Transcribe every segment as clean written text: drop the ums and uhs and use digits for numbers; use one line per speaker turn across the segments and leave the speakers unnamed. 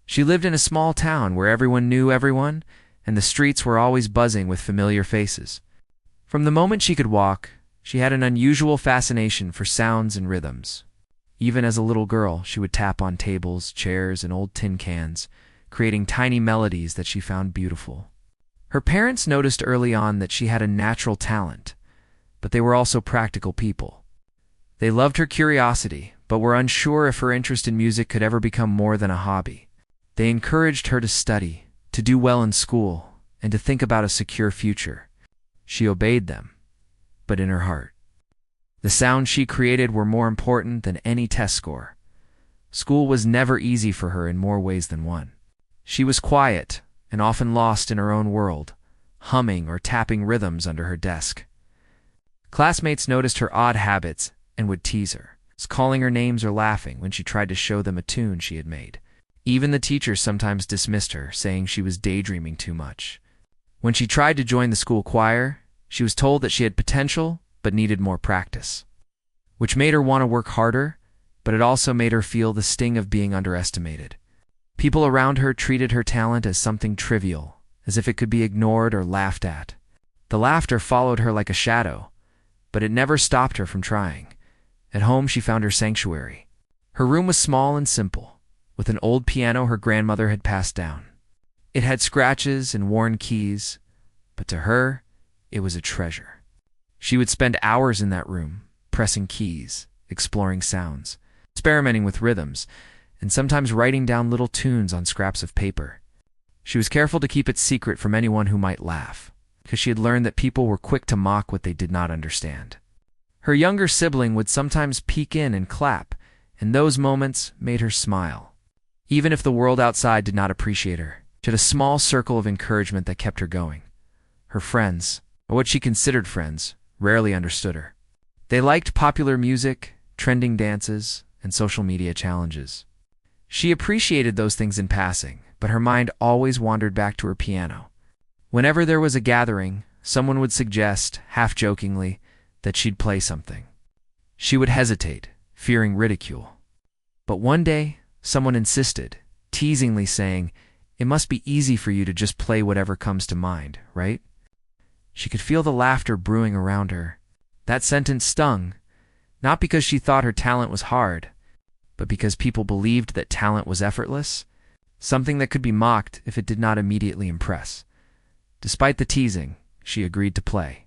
She lived in a small town where everyone knew everyone, and the streets were always buzzing with familiar faces. From the moment she could walk, she had an unusual fascination for sounds and rhythms. Even as a little girl, she would tap on tables, chairs, and old tin cans, creating tiny melodies that she found beautiful. Her parents noticed early on that she had a natural talent, but they were also practical people. They loved her curiosity, but were unsure if her interest in music could ever become more than a hobby. They encouraged her to study, to do well in school, and to think about a secure future. She obeyed them, but in her heart. The sounds she created were more important than any test score. School was never easy for her in more ways than one. She was quiet and often lost in her own world, humming or tapping rhythms under her desk. Classmates noticed her odd habits and would tease her, calling her names or laughing when she tried to show them a tune she had made. Even the teachers sometimes dismissed her, saying she was daydreaming too much. When she tried to join the school choir, she was told that she had potential but needed more practice, which made her want to work harder, but it also made her feel the sting of being underestimated. People around her treated her talent as something trivial, as if it could be ignored or laughed at. The laughter followed her like a shadow, but it never stopped her from trying. At home, she found her sanctuary. Her room was small and simple, with an old piano her grandmother had passed down. It had scratches and worn keys, but to her, it was a treasure. She would spend hours in that room, pressing keys, exploring sounds, experimenting with rhythms, and sometimes writing down little tunes on scraps of paper. She was careful to keep it secret from anyone who might laugh, because she had learned that people were quick to mock what they did not understand. Her younger sibling would sometimes peek in and clap, and those moments made her smile. Even if the world outside did not appreciate her, she had a small circle of encouragement that kept her going. Her friends, or what she considered friends, rarely understood her. They liked popular music, trending dances, and social media challenges. She appreciated those things in passing, but her mind always wandered back to her piano. Whenever there was a gathering, someone would suggest, half-jokingly, that she'd play something. She would hesitate, fearing ridicule. But one day, someone insisted, teasingly saying, "It must be easy for you to just play whatever comes to mind, right?" She could feel the laughter brewing around her. That sentence stung, not because she thought her talent was hard, but because people believed that talent was effortless, something that could be mocked if it did not immediately impress. Despite the teasing, she agreed to play.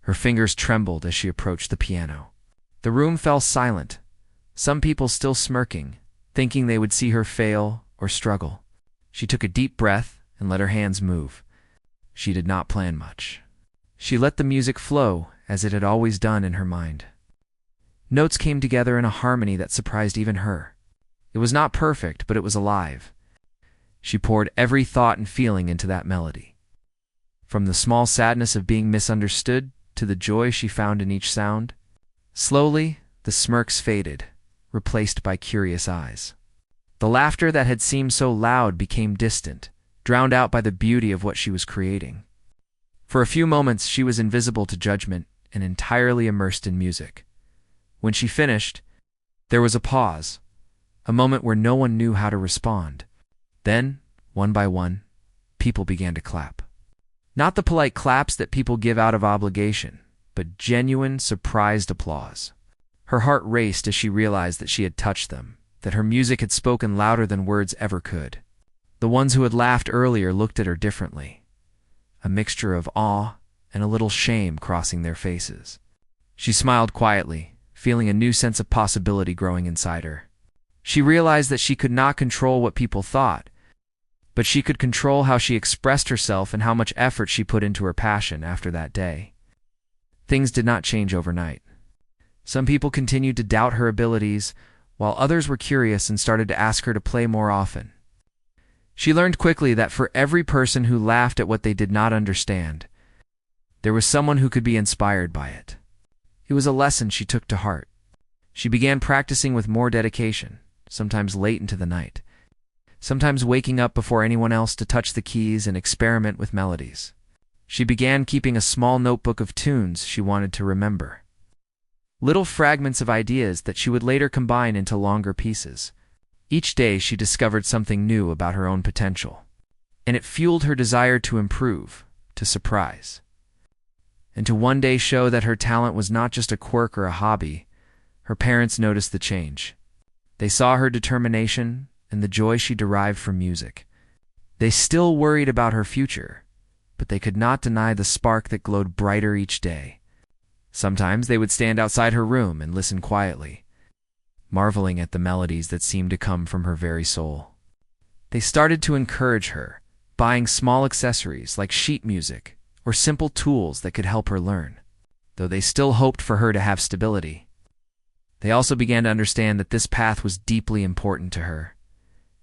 Her fingers trembled as she approached the piano. The room fell silent, some people still smirking, thinking they would see her fail or struggle. She took a deep breath and let her hands move. She did not plan much. She let the music flow as it had always done in her mind. Notes came together in a harmony that surprised even her. It was not perfect, but it was alive. She poured every thought and feeling into that melody. From the small sadness of being misunderstood to the joy she found in each sound. Slowly, the smirks faded, replaced by curious eyes. The laughter that had seemed so loud became distant, drowned out by the beauty of what she was creating. For a few moments, she was invisible to judgment and entirely immersed in music. When she finished, there was a pause, a moment where no one knew how to respond. Then, one by one, people began to clap. Not the polite claps that people give out of obligation, but genuine, surprised applause. Her heart raced as she realized that she had touched them, that her music had spoken louder than words ever could. The ones who had laughed earlier looked at her differently, a mixture of awe and a little shame crossing their faces. She smiled quietly, feeling a new sense of possibility growing inside her. She realized that she could not control what people thought, but she could control how she expressed herself and how much effort she put into her passion after that day. Things did not change overnight. Some people continued to doubt her abilities, while others were curious and started to ask her to play more often. She learned quickly that for every person who laughed at what they did not understand, there was someone who could be inspired by it. It was a lesson she took to heart. She began practicing with more dedication, sometimes late into the night, sometimes waking up before anyone else to touch the keys and experiment with melodies. She began keeping a small notebook of tunes she wanted to remember. Little fragments of ideas that she would later combine into longer pieces. Each day she discovered something new about her own potential, and it fueled her desire to improve, to surprise, and to one day show that her talent was not just a quirk or a hobby. Her parents noticed the change. They saw her determination and the joy she derived from music. They still worried about her future, but they could not deny the spark that glowed brighter each day. Sometimes they would stand outside her room and listen quietly, marveling at the melodies that seemed to come from her very soul. They started to encourage her, buying small accessories like sheet music or simple tools that could help her learn, though they still hoped for her to have stability. They also began to understand that this path was deeply important to her.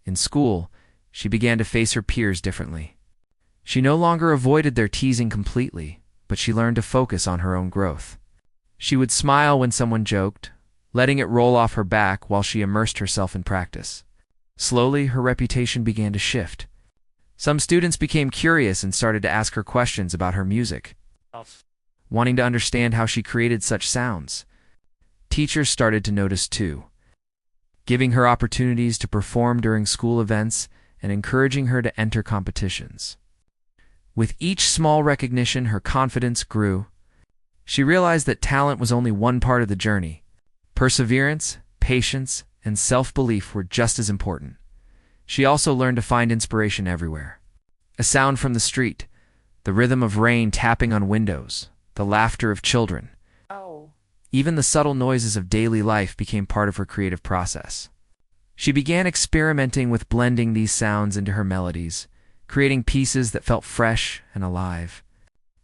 In school, she began to face her peers differently. She no longer avoided their teasing completely, but she learned to focus on her own growth. She would smile when someone joked, letting it roll off her back while she immersed herself in practice. Slowly, her reputation began to shift. Some students became curious and started to ask her questions about her music, wanting to understand how she created such sounds. Teachers started to notice too, giving her opportunities to perform during school events and encouraging her to enter competitions. With each small recognition, her confidence grew. She realized that talent was only one part of the journey. Perseverance, patience, and self-belief were just as important. She also learned to find inspiration everywhere. A sound from the street, the rhythm of rain tapping on windows, the laughter of children. Even the subtle noises of daily life became part of her creative process. She began experimenting with blending these sounds into her melodies, creating pieces that felt fresh and alive.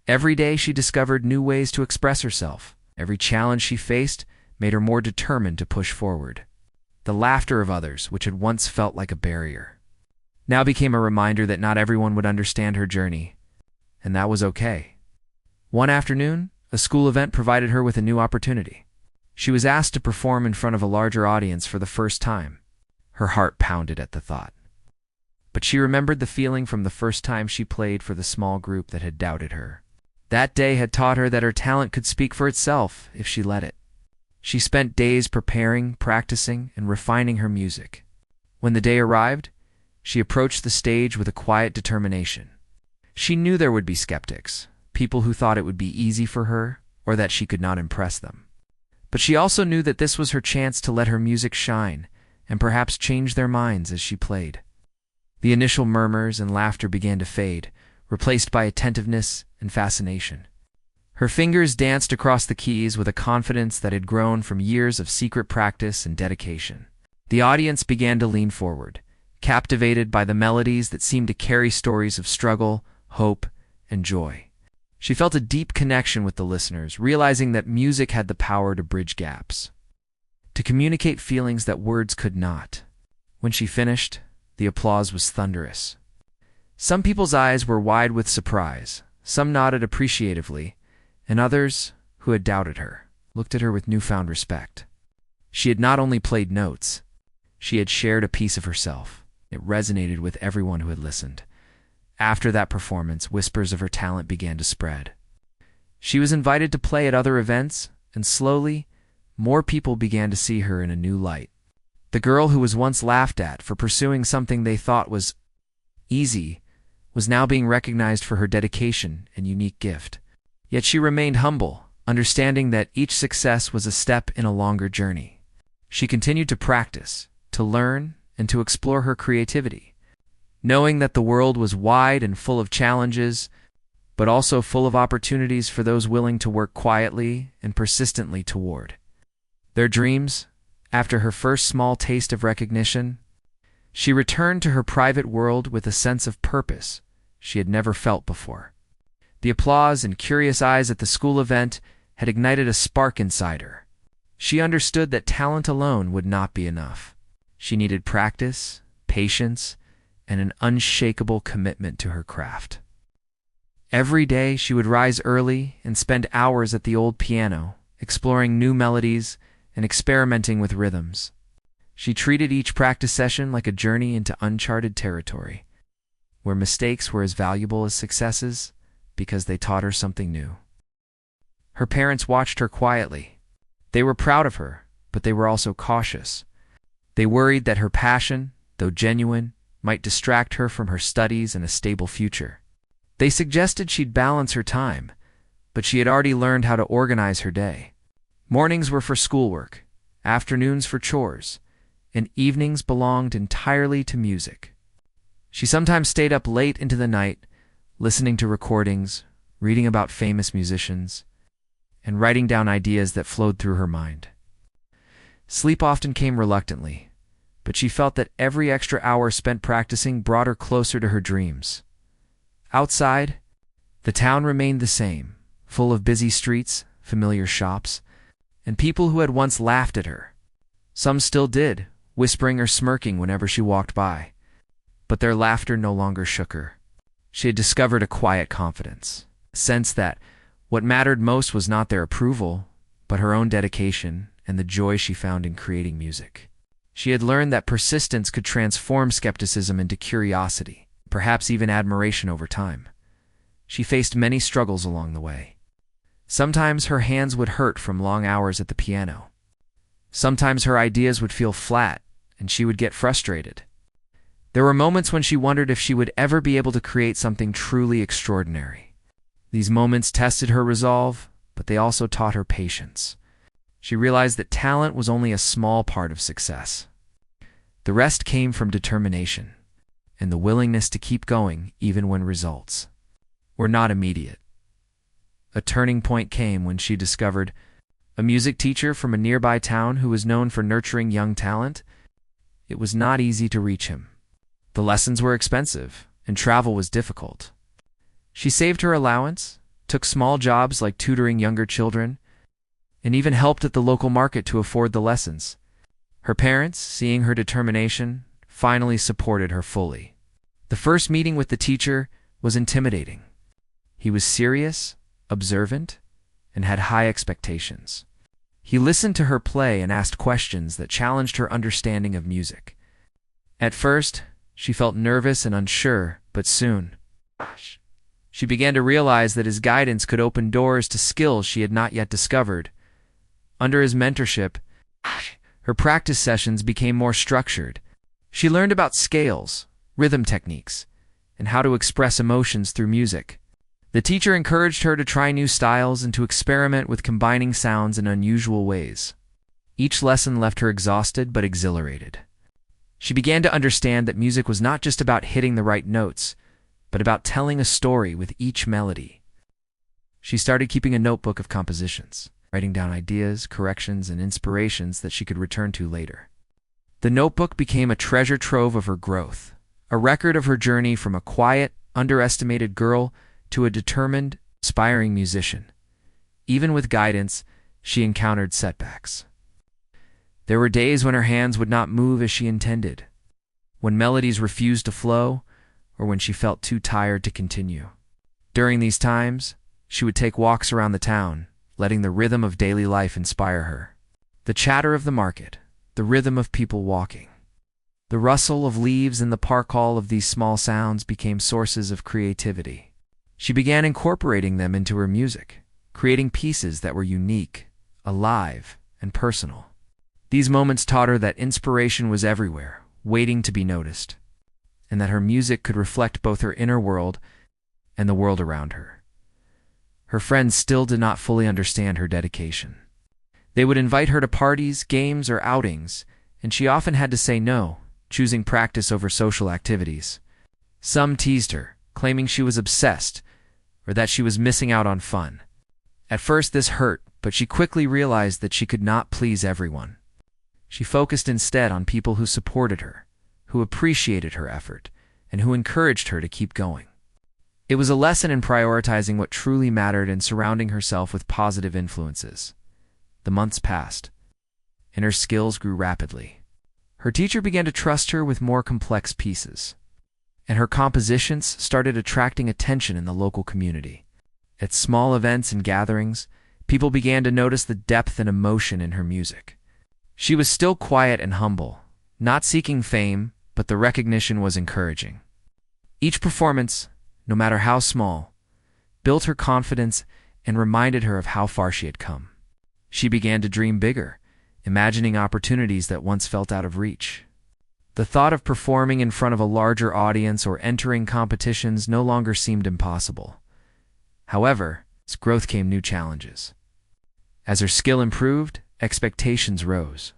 Every day she discovered new ways to express herself. Every challenge she faced made her more determined to push forward. The laughter of others, which had once felt like a barrier, now became a reminder that not everyone would understand her journey, and that was okay. One afternoon, a school event provided her with a new opportunity. She was asked to perform in front of a larger audience for the first time. Her heart pounded at the thought. But she remembered the feeling from the first time she played for the small group that had doubted her. That day had taught her that her talent could speak for itself if she let it. She spent days preparing, practicing, and refining her music. When the day arrived, she approached the stage with a quiet determination. She knew there would be skeptics, people who thought it would be easy for her or that she could not impress them. But she also knew that this was her chance to let her music shine and perhaps change their minds as she played. The initial murmurs and laughter began to fade, replaced by attentiveness and fascination. Her fingers danced across the keys with a confidence that had grown from years of secret practice and dedication. The audience began to lean forward, captivated by the melodies that seemed to carry stories of struggle, hope, and joy. She felt a deep connection with the listeners, realizing that music had the power to bridge gaps, to communicate feelings that words could not. When she finished, the applause was thunderous. Some people's eyes were wide with surprise, some nodded appreciatively, and others, who had doubted her, looked at her with newfound respect. She had not only played notes, she had shared a piece of herself. It resonated with everyone who had listened. After that performance, whispers of her talent began to spread. She was invited to play at other events, and slowly, more people began to see her in a new light. The girl who was once laughed at for pursuing something they thought was easy was now being recognized for her dedication and unique gift. Yet she remained humble, understanding that each success was a step in a longer journey. She continued to practice, to learn, and to explore her creativity, knowing that the world was wide and full of challenges, but also full of opportunities for those willing to work quietly and persistently toward their dreams. After her first small taste of recognition, she returned to her private world with a sense of purpose she had never felt before. The applause and curious eyes at the school event had ignited a spark inside her. She understood that talent alone would not be enough. She needed practice, patience, and an unshakable commitment to her craft. Every day she would rise early and spend hours at the old piano, exploring new melodies and experimenting with rhythms. She treated each practice session like a journey into uncharted territory, where mistakes were as valuable as successes because they taught her something new. Her parents watched her quietly. They were proud of her, but they were also cautious. They worried that her passion, though genuine, might distract her from her studies and a stable future. They suggested she'd balance her time, but she had already learned how to organize her day. Mornings were for schoolwork, afternoons for chores, and evenings belonged entirely to music. She sometimes stayed up late into the night, listening to recordings, reading about famous musicians, and writing down ideas that flowed through her mind. Sleep often came reluctantly, but she felt that every extra hour spent practicing brought her closer to her dreams. Outside, the town remained the same, full of busy streets, familiar shops, and people who had once laughed at her. Some still did, whispering or smirking whenever she walked by, but their laughter no longer shook her. She had discovered a quiet confidence, a sense that what mattered most was not their approval, but her own dedication and the joy she found in creating music. She had learned that persistence could transform skepticism into curiosity, perhaps even admiration over time. She faced many struggles along the way. Sometimes her hands would hurt from long hours at the piano. Sometimes her ideas would feel flat, and she would get frustrated. There were moments when she wondered if she would ever be able to create something truly extraordinary. These moments tested her resolve, but they also taught her patience. She realized that talent was only a small part of success. The rest came from determination and the willingness to keep going even when results were not immediate. A turning point came when she discovered a music teacher from a nearby town who was known for nurturing young talent. It was not easy to reach him. The lessons were expensive, and travel was difficult. She saved her allowance, took small jobs like tutoring younger children, and even helped at the local market to afford the lessons. Her parents, seeing her determination, finally supported her fully. The first meeting with the teacher was intimidating. He was serious, observant, and had high expectations. He listened to her play and asked questions that challenged her understanding of music. At first, she felt nervous and unsure, but soon, she began to realize that his guidance could open doors to skills she had not yet discovered. Under his mentorship, her practice sessions became more structured. She learned about scales, rhythm techniques, and how to express emotions through music. The teacher encouraged her to try new styles and to experiment with combining sounds in unusual ways. Each lesson left her exhausted but exhilarated. She began to understand that music was not just about hitting the right notes, but about telling a story with each melody. She started keeping a notebook of compositions, writing down ideas, corrections, and inspirations that she could return to later. The notebook became a treasure trove of her growth, a record of her journey from a quiet, underestimated girl to a determined, aspiring musician. Even with guidance, she encountered setbacks. There were days when her hands would not move as she intended, when melodies refused to flow, or when she felt too tired to continue. During these times, she would take walks around the town, letting the rhythm of daily life inspire her. The chatter of the market, the rhythm of people walking, the rustle of leaves in the park, all of these small sounds became sources of creativity. She began incorporating them into her music, creating pieces that were unique, alive, and personal. These moments taught her that inspiration was everywhere, waiting to be noticed, and that her music could reflect both her inner world and the world around her. Her friends still did not fully understand her dedication. They would invite her to parties, games, or outings, and she often had to say no, choosing practice over social activities. Some teased her, claiming she was obsessed or that she was missing out on fun. At first this hurt, but she quickly realized that she could not please everyone. She focused instead on people who supported her, who appreciated her effort, and who encouraged her to keep going. It was a lesson in prioritizing what truly mattered and surrounding herself with positive influences. The months passed, and her skills grew rapidly. Her teacher began to trust her with more complex pieces, and her compositions started attracting attention in the local community. At small events and gatherings, people began to notice the depth and emotion in her music. She was still quiet and humble, not seeking fame, but the recognition was encouraging. Each performance, no matter how small, built her confidence and reminded her of how far she had come. She began to dream bigger, imagining opportunities that once felt out of reach. The thought of performing in front of a larger audience or entering competitions no longer seemed impossible. However, as growth came new challenges. As her skill improved, expectations rose.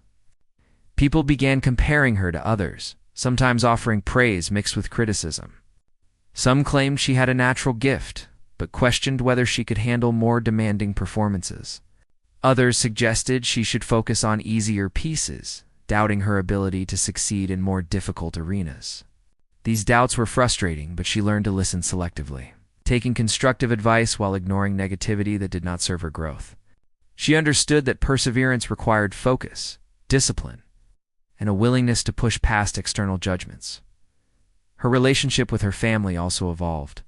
People began comparing her to others, sometimes offering praise mixed with criticism. Some claimed she had a natural gift, but questioned whether she could handle more demanding performances. Others suggested she should focus on easier pieces, doubting her ability to succeed in more difficult arenas. These doubts were frustrating, but she learned to listen selectively, taking constructive advice while ignoring negativity that did not serve her growth. She understood that perseverance required focus, discipline, and a willingness to push past external judgments. Her relationship with her family also evolved.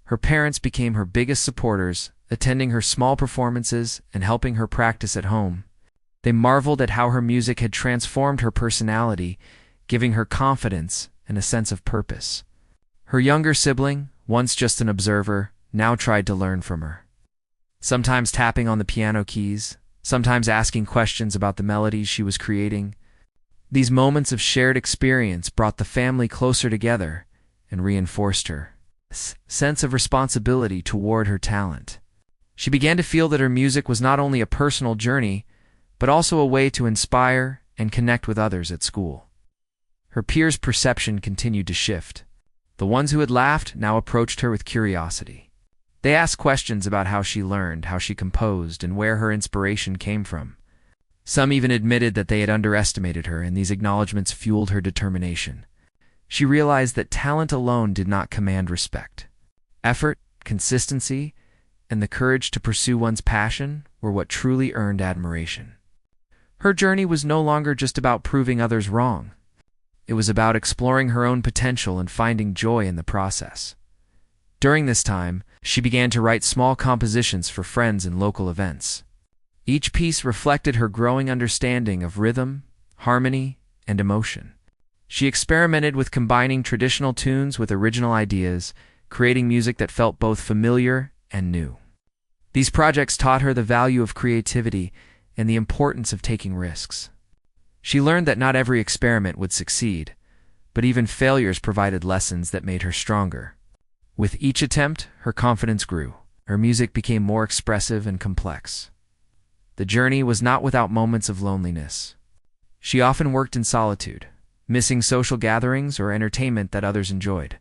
Her parents became her biggest supporters, attending her small performances and helping her practice at home. They marveled at how her music had transformed her personality, giving her confidence and a sense of purpose. Her younger sibling, once just an observer, now tried to learn from her. Sometimes tapping on the piano keys, sometimes asking questions about the melodies she was creating. These moments of shared experience brought the family closer together and reinforced her sense of responsibility toward her talent. She began to feel that her music was not only a personal journey, but also a way to inspire and connect with others at school. Her peers' perception continued to shift. The ones who had laughed now approached her with curiosity. They asked questions about how she learned, how she composed, and where her inspiration came from. Some even admitted that they had underestimated her, and these acknowledgments fueled her determination. She realized that talent alone did not command respect. Effort, consistency, and the courage to pursue one's passion were what truly earned admiration. Her journey was no longer just about proving others wrong. It was about exploring her own potential and finding joy in the process. During this time, she began to write small compositions for friends and local events. Each piece reflected her growing understanding of rhythm, harmony, and emotion. She experimented with combining traditional tunes with original ideas, creating music that felt both familiar and new. These projects taught her the value of creativity and the importance of taking risks. She learned that not every experiment would succeed, but even failures provided lessons that made her stronger. With each attempt, her confidence grew. Her music became more expressive and complex. The journey was not without moments of loneliness. She often worked in solitude, missing social gatherings or entertainment that others enjoyed.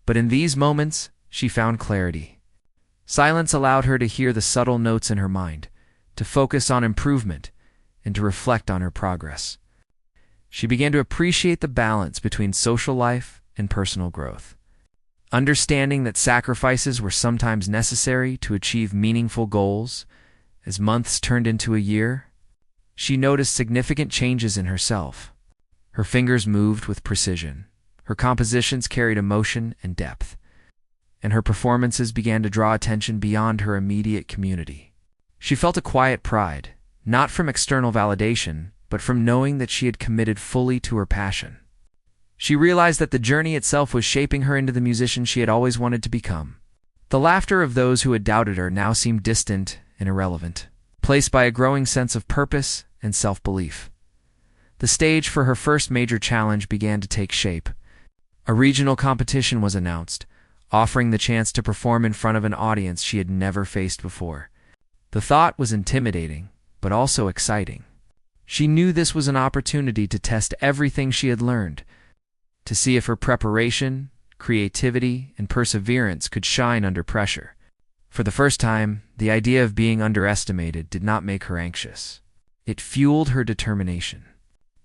But in these moments, she found clarity. Silence allowed her to hear the subtle notes in her mind, to focus on improvement, and to reflect on her progress. She began to appreciate the balance between social life and personal growth. Understanding that sacrifices were sometimes necessary to achieve meaningful goals, as months turned into a year, she noticed significant changes in herself. Her fingers moved with precision, her compositions carried emotion and depth, and her performances began to draw attention beyond her immediate community. She felt a quiet pride, not from external validation, but from knowing that she had committed fully to her passion. She realized that the journey itself was shaping her into the musician she had always wanted to become. The laughter of those who had doubted her now seemed distant and irrelevant, placed by a growing sense of purpose and self-belief. The stage for her first major challenge began to take shape. A regional competition was announced, offering the chance to perform in front of an audience she had never faced before. The thought was intimidating, but also exciting. She knew this was an opportunity to test everything she had learned, to see if her preparation, creativity, and perseverance could shine under pressure. For the first time, the idea of being underestimated did not make her anxious. It fueled her determination.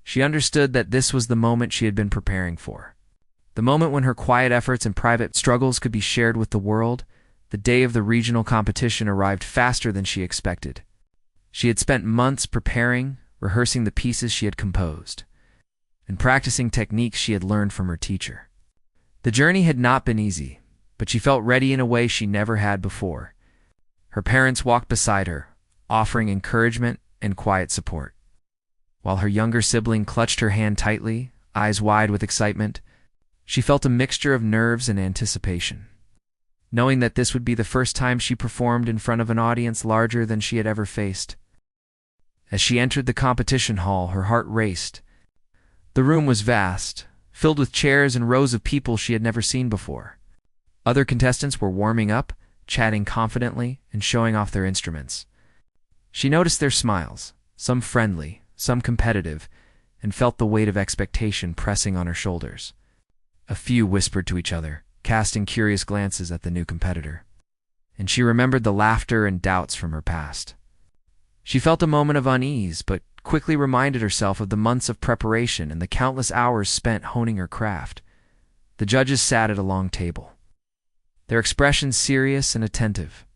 She understood that this was the moment she had been preparing for. The moment when her quiet efforts and private struggles could be shared with the world. The day of the regional competition arrived faster than she expected. She had spent months preparing, rehearsing the pieces she had composed, and practicing techniques she had learned from her teacher. The journey had not been easy, but she felt ready in a way she never had before. Her parents walked beside her, offering encouragement and quiet support. While her younger sibling clutched her hand tightly, eyes wide with excitement, she felt a mixture of nerves and anticipation. Knowing that this would be the first time she performed in front of an audience larger than she had ever faced. As she entered the competition hall, her heart raced. The room was vast, filled with chairs and rows of people she had never seen before. Other contestants were warming up, chatting confidently, and showing off their instruments. She noticed their smiles, some friendly, some competitive, and felt the weight of expectation pressing on her shoulders. A few whispered to each other, casting curious glances at the new competitor. And she remembered the laughter and doubts from her past. She felt a moment of unease, but quickly reminded herself of the months of preparation and the countless hours spent honing her craft. The judges sat at a long table, their expressions serious and attentive.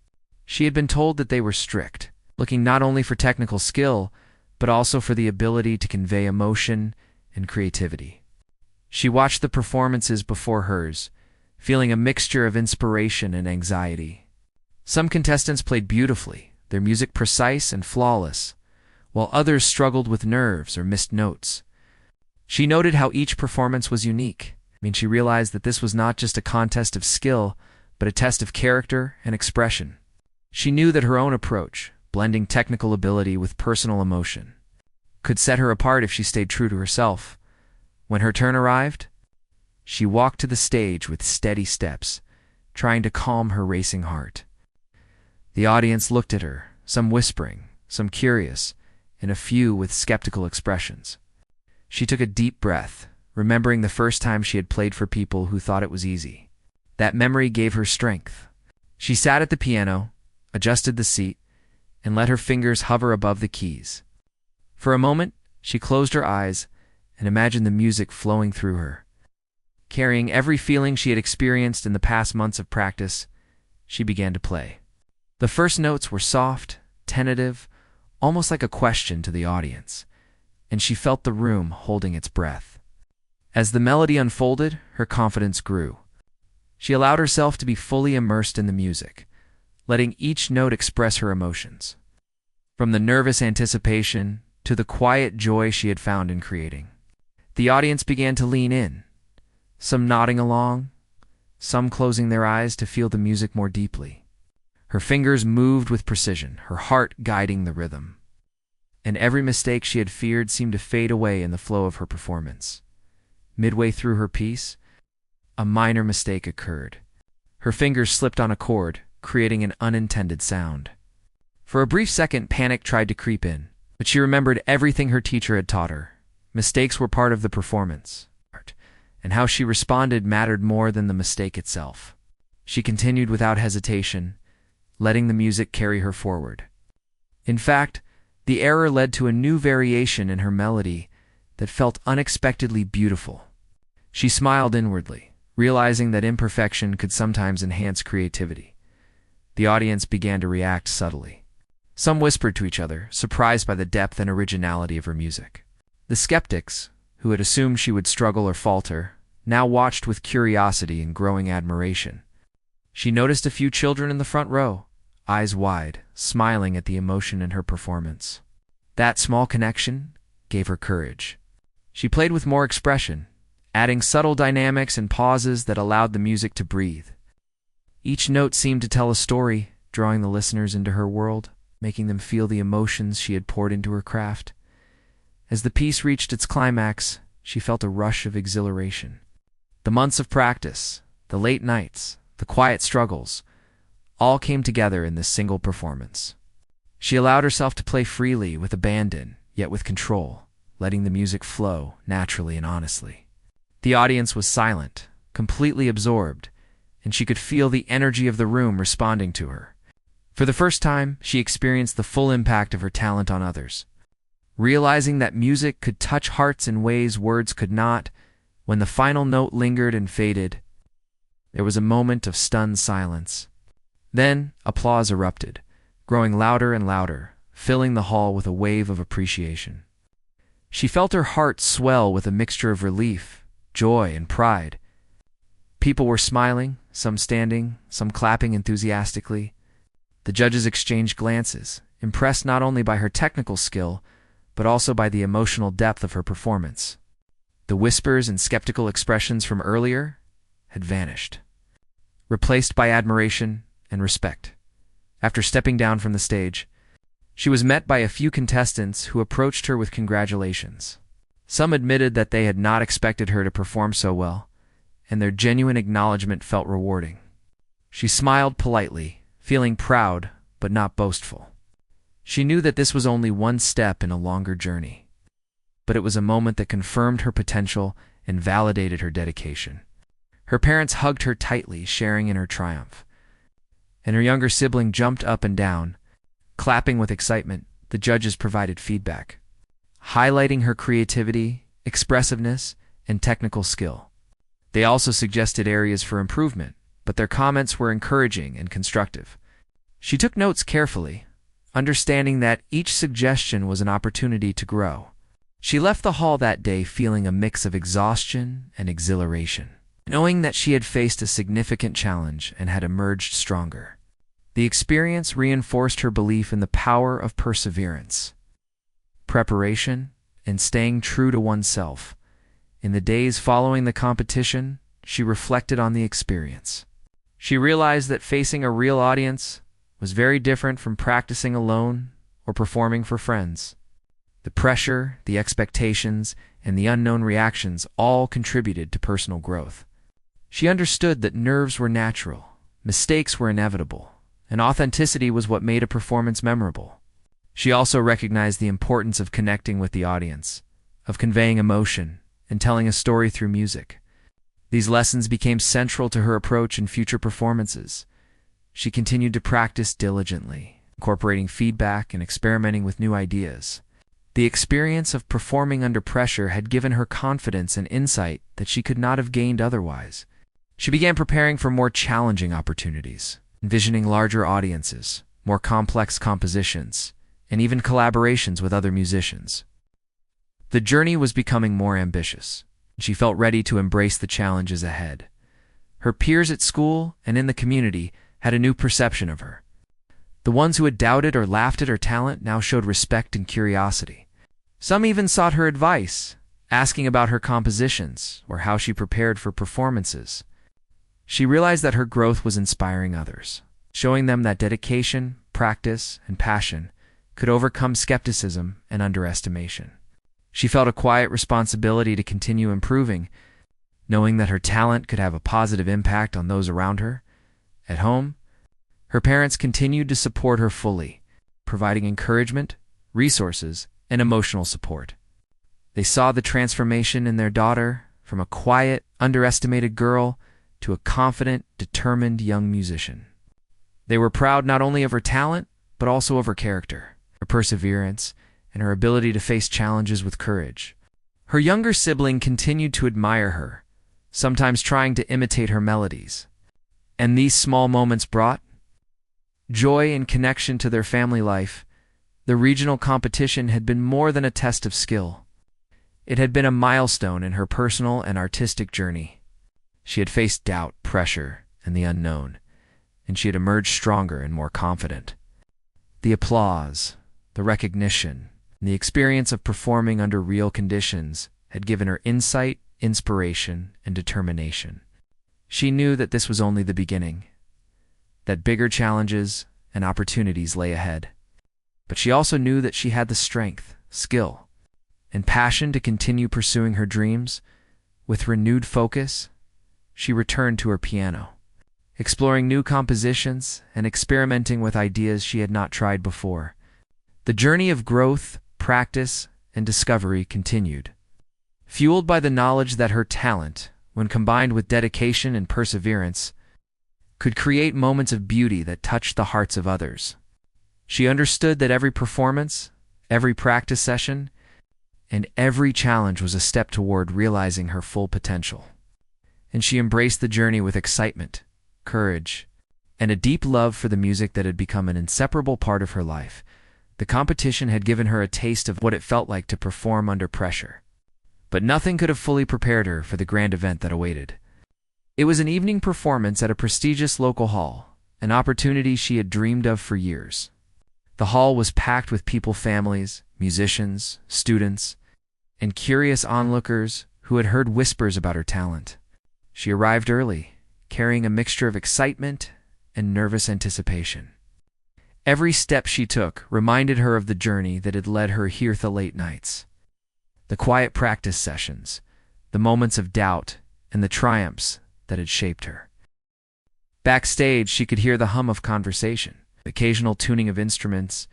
She had been told that they were strict, looking not only for technical skill, but also for the ability to convey emotion and creativity. She watched the performances before hers, feeling a mixture of inspiration and anxiety. Some contestants played beautifully, their music precise and flawless, while others struggled with nerves or missed notes. She noted how each performance was unique. She realized that this was not just a contest of skill, but a test of character and expression. She knew that her own approach, blending technical ability with personal emotion, could set her apart if she stayed true to herself. When her turn arrived, she walked to the stage with steady steps, trying to calm her racing heart. The audience looked at her, some whispering, some curious, and a few with skeptical expressions. She took a deep breath, remembering the first time she had played for people who thought it was easy. That memory gave her strength. She sat at the piano, adjusted the seat, and let her fingers hover above the keys. For a moment, she closed her eyes and imagined the music flowing through her. Carrying every feeling she had experienced in the past months of practice, she began to play. The first notes were soft, tentative, almost like a question to the audience, and she felt the room holding its breath. As the melody unfolded, her confidence grew. She allowed herself to be fully immersed in the music, letting each note express her emotions, from the nervous anticipation to the quiet joy she had found in creating. The audience began to lean in, some nodding along, some closing their eyes to feel the music more deeply. Her fingers moved with precision, her heart guiding the rhythm, and every mistake she had feared seemed to fade away in the flow of her performance. Midway through her piece, a minor mistake occurred. Her fingers slipped on a chord, creating an unintended sound. For a brief second, panic tried to creep in, but she remembered everything her teacher had taught her. Mistakes were part of the performance, and how she responded mattered more than the mistake itself. She continued without hesitation, letting the music carry her forward. In fact, the error led to a new variation in her melody that felt unexpectedly beautiful. She smiled inwardly, realizing that imperfection could sometimes enhance creativity. The audience began to react subtly. Some whispered to each other, surprised by the depth and originality of her music. The skeptics, who had assumed she would struggle or falter, now watched with curiosity and growing admiration. She noticed a few children in the front row, eyes wide, smiling at the emotion in her performance. That small connection gave her courage. She played with more expression, adding subtle dynamics and pauses that allowed the music to breathe. Each note seemed to tell a story, drawing the listeners into her world, making them feel the emotions she had poured into her craft. As the piece reached its climax, she felt a rush of exhilaration. The months of practice, the late nights, the quiet struggles, all came together in this single performance. She allowed herself to play freely, with abandon, yet with control, letting the music flow naturally and honestly. The audience was silent, completely absorbed, and she could feel the energy of the room responding to her. For the first time, she experienced the full impact of her talent on others. Realizing that music could touch hearts in ways words could not, when the final note lingered and faded, there was a moment of stunned silence. Then, applause erupted, growing louder and louder, filling the hall with a wave of appreciation. She felt her heart swell with a mixture of relief, joy, and pride. People were smiling, some standing, some clapping enthusiastically. The judges exchanged glances, impressed not only by her technical skill, but also by the emotional depth of her performance. The whispers and skeptical expressions from earlier had vanished, replaced by admiration and respect. After stepping down from the stage, She was met by a few contestants who approached her with congratulations. Some admitted that they had not expected her to perform so well, and their genuine acknowledgement felt rewarding. She smiled politely, feeling proud but not boastful. She knew that this was only one step in a longer journey, but it was a moment that confirmed her potential and validated her dedication. Her parents hugged her tightly, sharing in her triumph, and her younger sibling jumped up and down, clapping with excitement. The judges provided feedback, highlighting her creativity, expressiveness, and technical skill. They also suggested areas for improvement, but their comments were encouraging and constructive. She took notes carefully, understanding that each suggestion was an opportunity to grow. She left the hall that day feeling a mix of exhaustion and exhilaration, knowing that she had faced a significant challenge and had emerged stronger. The experience reinforced her belief in the power of perseverance, preparation, and staying true to oneself. In the days following the competition, she reflected on the experience. She realized that facing a real audience was very different from practicing alone or performing for friends. The pressure, the expectations, and the unknown reactions all contributed to personal growth. She understood that nerves were natural, mistakes were inevitable, and authenticity was what made a performance memorable. She also recognized the importance of connecting with the audience, of conveying emotion, and telling a story through music. These lessons became central to her approach in future performances. She continued to practice diligently, incorporating feedback and experimenting with new ideas. The experience of performing under pressure had given her confidence and insight that she could not have gained otherwise. She began preparing for more challenging opportunities, envisioning larger audiences, more complex compositions, and even collaborations with other musicians. The journey was becoming more ambitious. She felt ready to embrace the challenges ahead. Her peers at school and in the community had a new perception of her. The ones who had doubted or laughed at her talent now showed respect and curiosity. Some even sought her advice, asking about her compositions or how she prepared for performances. She realized that her growth was inspiring others, showing them that dedication, practice, and passion could overcome skepticism and underestimation. She felt a quiet responsibility to continue improving, knowing that her talent could have a positive impact on those around her. At home, her parents continued to support her fully, providing encouragement, resources, and emotional support. They saw the transformation in their daughter from a quiet, underestimated girl to a confident, determined young musician. They were proud not only of her talent, but also of her character, her perseverance, and her ability to face challenges with courage. Her younger sibling continued to admire her, sometimes trying to imitate her melodies. And these small moments brought joy and connection to their family life. The regional competition had been more than a test of skill. It had been a milestone in her personal and artistic journey. She had faced doubt, pressure, and the unknown, and she had emerged stronger and more confident. The applause, the recognition, and the experience of performing under real conditions had given her insight, inspiration, and determination. She knew that this was only the beginning, that bigger challenges and opportunities lay ahead. But she also knew that she had the strength, skill, and passion to continue pursuing her dreams. With renewed focus, she returned to her piano, exploring new compositions and experimenting with ideas she had not tried before. The journey of growth, practice, and discovery continued, fueled by the knowledge that her talent, when combined with dedication and perseverance, could create moments of beauty that touched the hearts of others. She understood that every performance, every practice session, and every challenge was a step toward realizing her full potential. And she embraced the journey with excitement, courage, and a deep love for the music that had become an inseparable part of her life. The competition had given her a taste of what it felt like to perform under pressure. But nothing could have fully prepared her for the grand event that awaited. It was an evening performance at a prestigious local hall, an opportunity she had dreamed of for years. The hall was packed with families, musicians, students, and curious onlookers who had heard whispers about her talent. She arrived early, carrying a mixture of excitement and nervous anticipation. Every step she took reminded her of the journey that had led her here the late nights. The quiet practice sessions, the moments of doubt, and the triumphs that had shaped her. Backstage, she could hear the hum of conversation, the occasional tuning of instruments,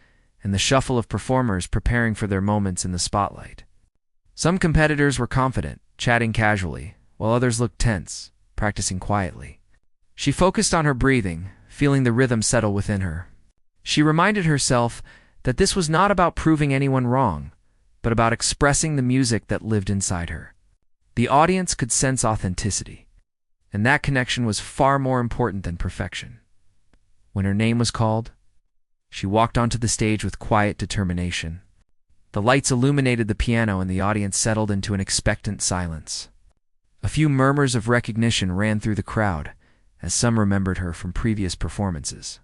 and the shuffle of performers preparing for their moments in the spotlight. Some competitors were confident, chatting casually, while others looked tense, practicing quietly. She focused on her breathing, feeling the rhythm settle within her. She reminded herself that this was not about proving anyone wrong, but about expressing the music that lived inside her. The audience could sense authenticity, and that connection was far more important than perfection. When her name was called, she walked onto the stage with quiet determination. The lights illuminated the piano and the audience settled into an expectant silence. A few murmurs of recognition ran through the crowd, as some remembered her from previous performances.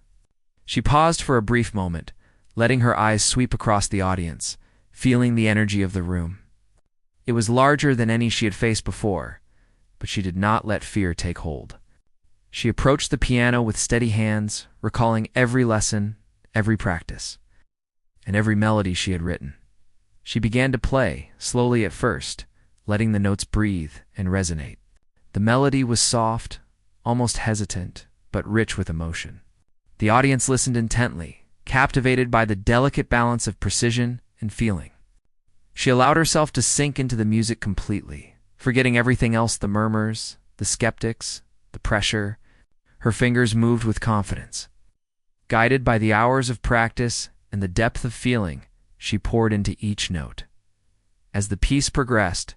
She paused for a brief moment, letting her eyes sweep across the audience, feeling the energy of the room. It was larger than any she had faced before, but she did not let fear take hold. She approached the piano with steady hands, recalling every lesson, every practice, and every melody she had written. She began to play, slowly at first, letting the notes breathe and resonate. The melody was soft, almost hesitant, but rich with emotion. The audience listened intently, captivated by the delicate balance of precision and feeling. She allowed herself to sink into the music completely, forgetting everything else: the murmurs, the skeptics, the pressure. Her fingers moved with confidence. Guided by the hours of practice and the depth of feeling, she poured into each note. As the piece progressed,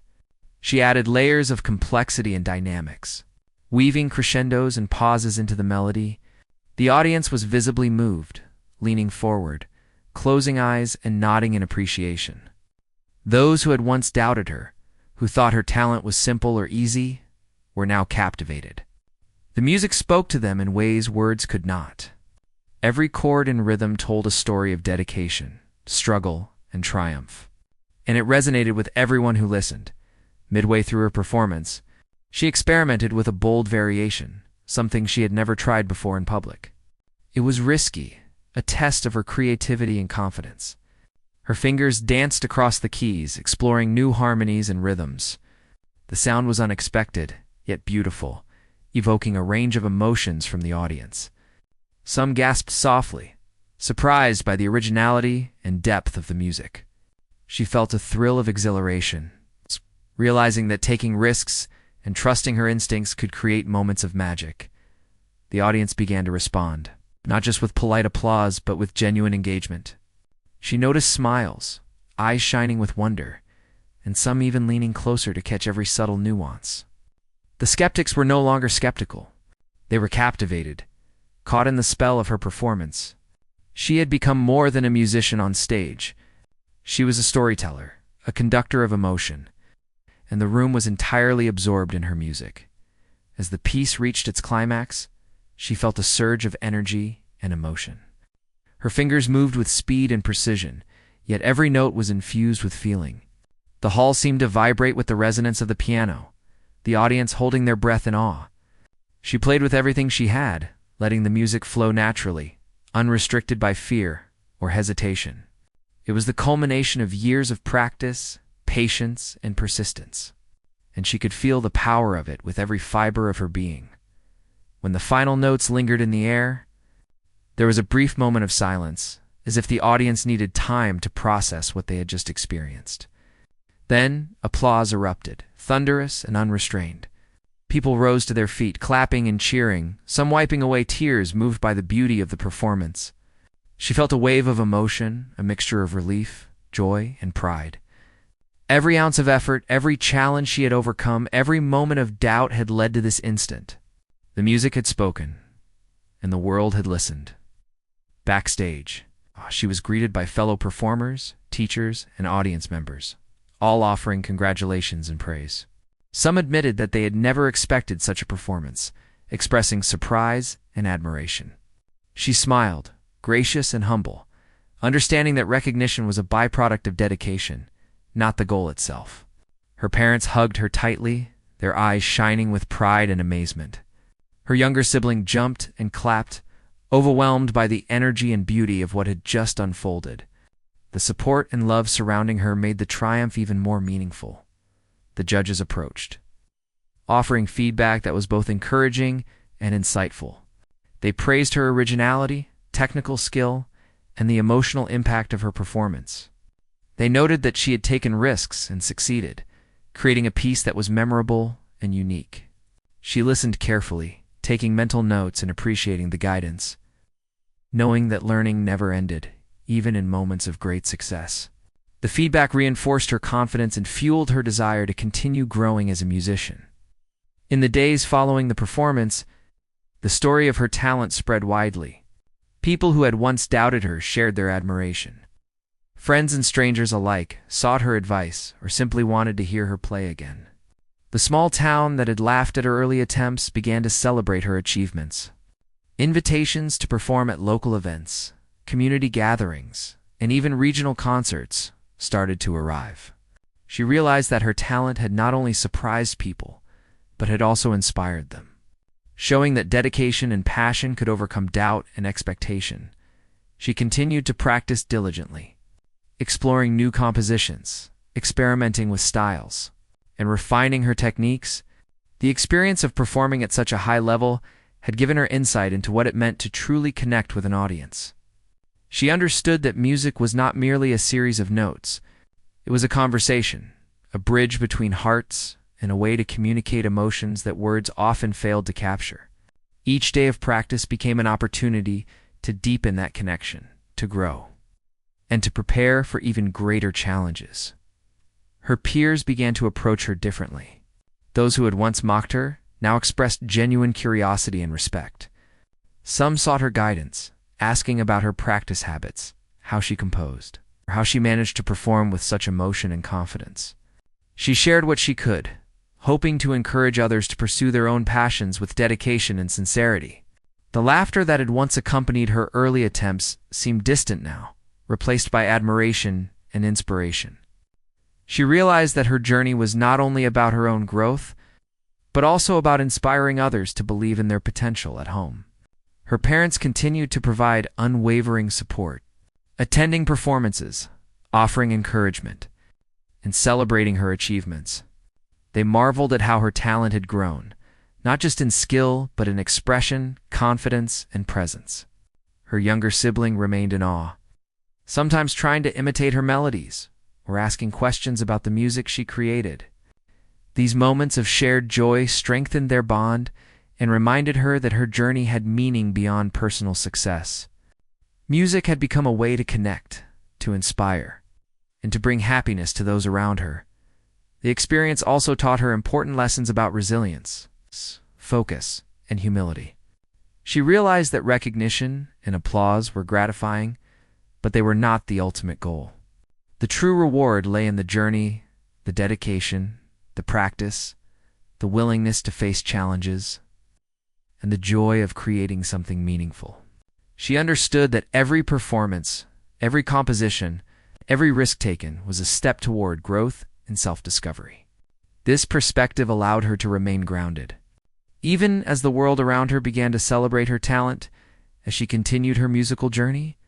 she added layers of complexity and dynamics, weaving crescendos and pauses into the melody. The audience was visibly moved, leaning forward, closing eyes and nodding in appreciation. Those who had once doubted her, who thought her talent was simple or easy, were now captivated. The music spoke to them in ways words could not. Every chord and rhythm told a story of dedication, struggle, and triumph, and it resonated with everyone who listened. Midway through her performance, she experimented with a bold variation, something she had never tried before in public. It was risky, a test of her creativity and confidence. Her fingers danced across the keys, exploring new harmonies and rhythms. The sound was unexpected, yet beautiful, evoking a range of emotions from the audience. Some gasped softly, surprised by the originality and depth of the music. She felt a thrill of exhilaration, realizing that taking risks and trusting her instincts could create moments of magic. The audience began to respond, not just with polite applause, but with genuine engagement. She noticed smiles, eyes shining with wonder, and some even leaning closer to catch every subtle nuance. The skeptics were no longer skeptical. They were captivated, caught in the spell of her performance. She had become more than a musician on stage. She was a storyteller, a conductor of emotion, and the room was entirely absorbed in her music. As the piece reached its climax, she felt a surge of energy and emotion. Her fingers moved with speed and precision, yet every note was infused with feeling. The hall seemed to vibrate with the resonance of the piano, the audience holding their breath in awe. She played with everything she had, letting the music flow naturally, unrestricted by fear or hesitation. It was the culmination of years of practice, patience, and persistence, and she could feel the power of it with every fiber of her being. When the final notes lingered in the air, there was a brief moment of silence, as if the audience needed time to process what they had just experienced. Then, applause erupted, thunderous and unrestrained. People rose to their feet, clapping and cheering, some wiping away tears moved by the beauty of the performance. She felt a wave of emotion, a mixture of relief, joy, and pride. Every ounce of effort, every challenge she had overcome, every moment of doubt had led to this instant. The music had spoken, and the world had listened. Backstage, she was greeted by fellow performers, teachers, and audience members, all offering congratulations and praise. Some admitted that they had never expected such a performance, expressing surprise and admiration. She smiled, gracious and humble, understanding that recognition was a byproduct of dedication, not the goal itself. Her parents hugged her tightly, their eyes shining with pride and amazement. Her younger sibling jumped and clapped, overwhelmed by the energy and beauty of what had just unfolded. The support and love surrounding her made the triumph even more meaningful. The judges approached, offering feedback that was both encouraging and insightful. They praised her originality, technical skill, and the emotional impact of her performance. They noted that she had taken risks and succeeded, creating a piece that was memorable and unique. She listened carefully, taking mental notes and appreciating the guidance, knowing that learning never ended, even in moments of great success. The feedback reinforced her confidence and fueled her desire to continue growing as a musician. In the days following the performance, the story of her talent spread widely. People who had once doubted her shared their admiration. Friends and strangers alike sought her advice or simply wanted to hear her play again. The small town that had laughed at her early attempts began to celebrate her achievements. Invitations to perform at local events, community gatherings, and even regional concerts started to arrive. She realized that her talent had not only surprised people, but had also inspired them. Showing that dedication and passion could overcome doubt and expectation, she continued to practice diligently, exploring new compositions, experimenting with styles, and refining her techniques. The experience of performing at such a high level had given her insight into what it meant to truly connect with an audience. She understood that music was not merely a series of notes. It was a conversation, a bridge between hearts, and a way to communicate emotions that words often failed to capture. Each day of practice became an opportunity to deepen that connection, to grow, and to prepare for even greater challenges. Her peers began to approach her differently. Those who had once mocked her now expressed genuine curiosity and respect. Some sought her guidance, asking about her practice habits, how she composed, or how she managed to perform with such emotion and confidence. She shared what she could, hoping to encourage others to pursue their own passions with dedication and sincerity. The laughter that had once accompanied her early attempts seemed distant now, replaced by admiration and inspiration. She realized that her journey was not only about her own growth, but also about inspiring others to believe in their potential at home. Her parents continued to provide unwavering support, attending performances, offering encouragement, and celebrating her achievements. They marveled at how her talent had grown, not just in skill, but in expression, confidence, and presence. Her younger sibling remained in awe, sometimes trying to imitate her melodies or asking questions about the music she created. These moments of shared joy strengthened their bond and reminded her that her journey had meaning beyond personal success. Music had become a way to connect, to inspire, and to bring happiness to those around her. The experience also taught her important lessons about resilience, focus, and humility. She realized that recognition and applause were gratifying, but they were not the ultimate goal. The true reward lay in the journey, the dedication, the practice, the willingness to face challenges, and the joy of creating something meaningful. She understood that every performance, every composition, every risk taken was a step toward growth and self-discovery. This perspective allowed her to remain grounded. Even as the world around her began to celebrate her talent, as she continued her musical journey,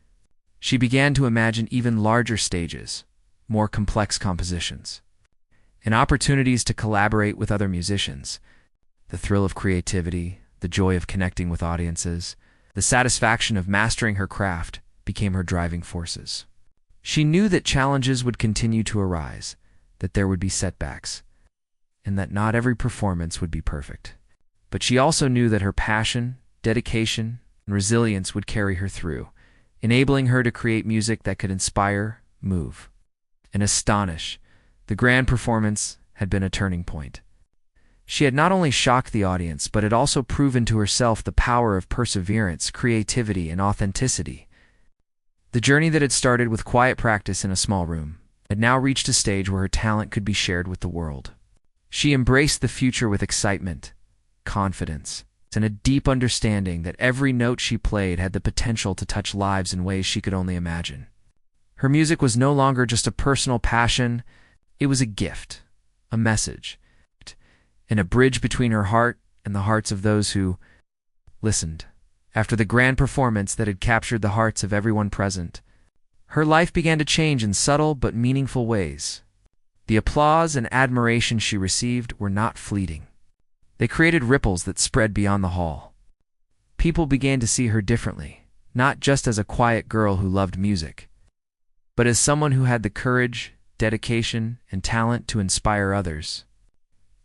she began to imagine even larger stages, more complex compositions, and opportunities to collaborate with other musicians. The thrill of creativity, the joy of connecting with audiences, the satisfaction of mastering her craft became her driving forces. She knew that challenges would continue to arise, that there would be setbacks, and that not every performance would be perfect. But she also knew that her passion, dedication, and resilience would carry her through, enabling her to create music that could inspire, move, and astonish. The grand performance had been a turning point. She had not only shocked the audience, but had also proven to herself the power of perseverance, creativity, and authenticity. The journey that had started with quiet practice in a small room had now reached a stage where her talent could be shared with the world. She embraced the future with excitement, confidence, and a deep understanding that every note she played had the potential to touch lives in ways she could only imagine. Her music was no longer just a personal passion, it was a gift, a message, and a bridge between her heart and the hearts of those who listened. After the grand performance that had captured the hearts of everyone present, her life began to change in subtle but meaningful ways. The applause and admiration she received were not fleeting. They created ripples that spread beyond the hall. People began to see her differently, not just as a quiet girl who loved music, but as someone who had the courage, dedication, and talent to inspire others.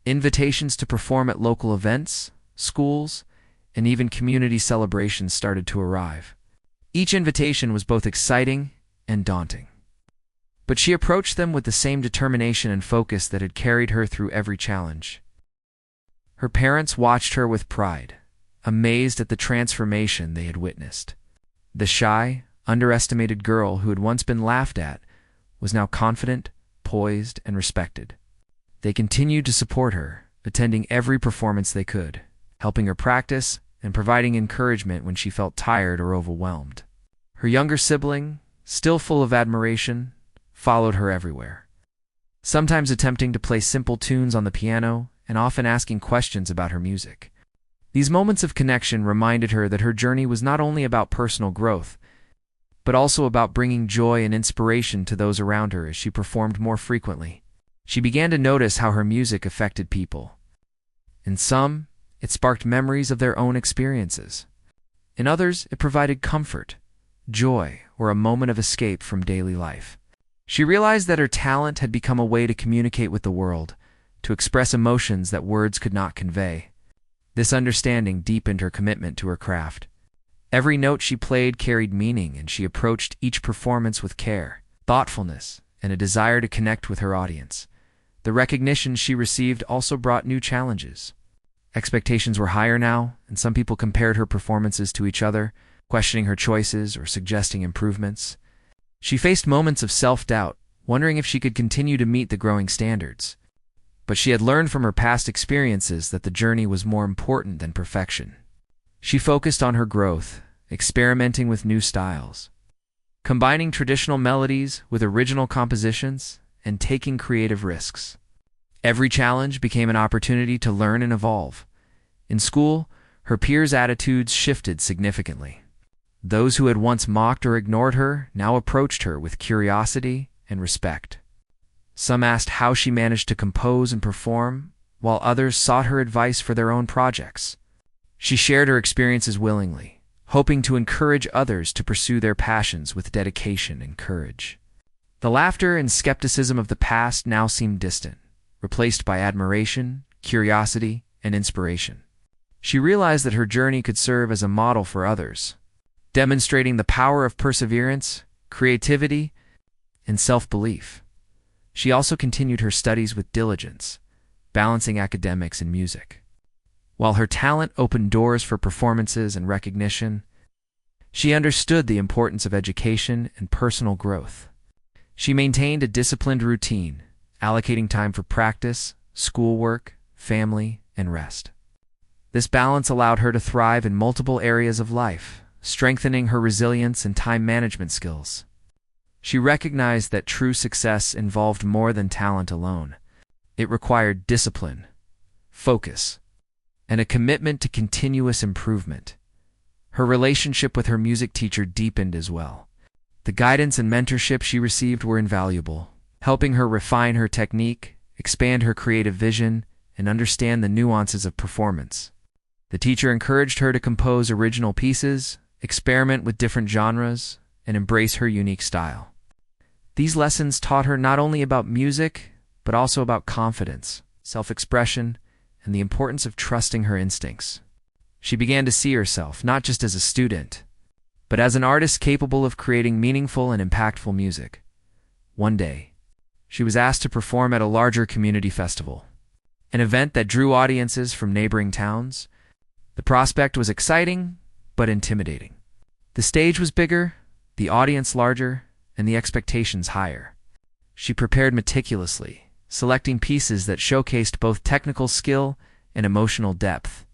Invitations to perform at local events, schools, and even community celebrations started to arrive. Each invitation was both exciting and daunting. But she approached them with the same determination and focus that had carried her through every challenge. Her parents watched her with pride, amazed at the transformation they had witnessed. The shy, underestimated girl who had once been laughed at was now confident, poised, and respected. They continued to support her, attending every performance they could, helping her practice and providing encouragement when she felt tired or overwhelmed. Her younger sibling, still full of admiration, followed her everywhere, sometimes attempting to play simple tunes on the piano and often asking questions about her music. These moments of connection reminded her that her journey was not only about personal growth, but also about bringing joy and inspiration to those around her as she performed more frequently. She began to notice how her music affected people. In some, it sparked memories of their own experiences. In others, it provided comfort, joy, or a moment of escape from daily life. She realized that her talent had become a way to communicate with the world, to express emotions that words could not convey. This understanding deepened her commitment to her craft. Every note she played carried meaning, and she approached each performance with care, thoughtfulness, and a desire to connect with her audience. The recognition she received also brought new challenges. Expectations were higher now, and some people compared her performances to each other, questioning her choices or suggesting improvements. She faced moments of self-doubt, wondering if she could continue to meet the growing standards. But she had learned from her past experiences that the journey was more important than perfection. She focused on her growth, experimenting with new styles, combining traditional melodies with original compositions, and taking creative risks. Every challenge became an opportunity to learn and evolve. In school, her peers' attitudes shifted significantly. Those who had once mocked or ignored her now approached her with curiosity and respect. Some asked how she managed to compose and perform, while others sought her advice for their own projects. She shared her experiences willingly, hoping to encourage others to pursue their passions with dedication and courage. The laughter and skepticism of the past now seemed distant, replaced by admiration, curiosity, and inspiration. She realized that her journey could serve as a model for others, demonstrating the power of perseverance, creativity, and self-belief. She also continued her studies with diligence, balancing academics and music. While her talent opened doors for performances and recognition, she understood the importance of education and personal growth. She maintained a disciplined routine, allocating time for practice, schoolwork, family, and rest. This balance allowed her to thrive in multiple areas of life, strengthening her resilience and time management skills. She recognized that true success involved more than talent alone. It required discipline, focus, and a commitment to continuous improvement. Her relationship with her music teacher deepened as well. The guidance and mentorship she received were invaluable, helping her refine her technique, expand her creative vision, and understand the nuances of performance. The teacher encouraged her to compose original pieces, experiment with different genres, and embrace her unique style. These lessons taught her not only about music, but also about confidence, self-expression, and the importance of trusting her instincts. She began to see herself not just as a student, but as an artist capable of creating meaningful and impactful music. One day, she was asked to perform at a larger community festival, an event that drew audiences from neighboring towns. The prospect was exciting, but intimidating. The stage was bigger, the audience larger, and the expectations higher. She prepared meticulously, selecting pieces that showcased both technical skill and emotional depth.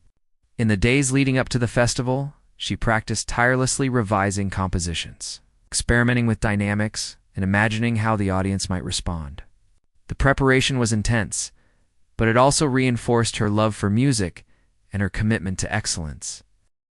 In the days leading up to the festival, she practiced tirelessly revising compositions, experimenting with dynamics, and imagining how the audience might respond. The preparation was intense, but it also reinforced her love for music and her commitment to excellence.